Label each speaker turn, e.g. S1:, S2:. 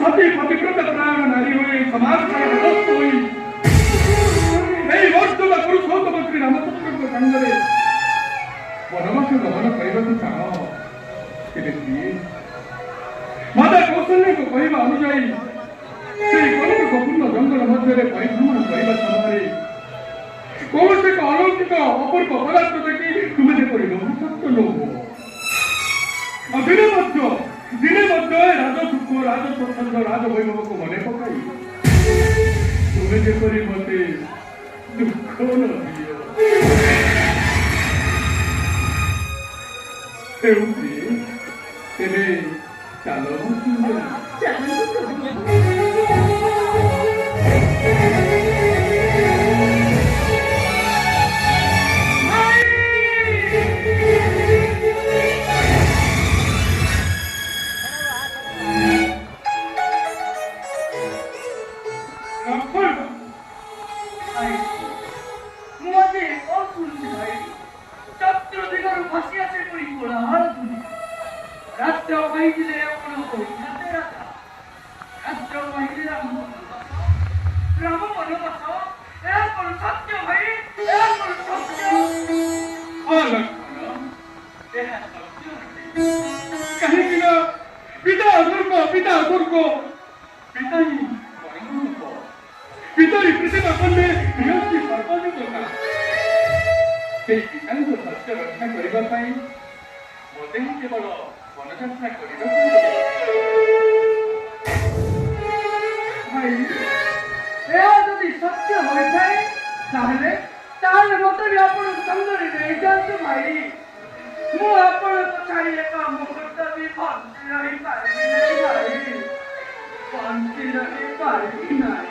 S1: सती पतिव्रत परायण नारी हुई समाज का हुई वर्ष पुरुषोत्तम श्री रामचंद्र संगे वनवास गमन करने चाह माता कौशल्य को कहवा अनुजाई गोपूर्ण जंगल मध्य परिभ्रमण करने समय कौन से अलौकिक अपूर्व पदार्थ देखी तुम्हें जेपरी लोभसक्त लोभ दिने राजसुख राजप्रसंग राजवैभव को मन पकाई तुम्हें जेपरी मत दुख न तेरे चलो
S2: Panti dari pagi naik.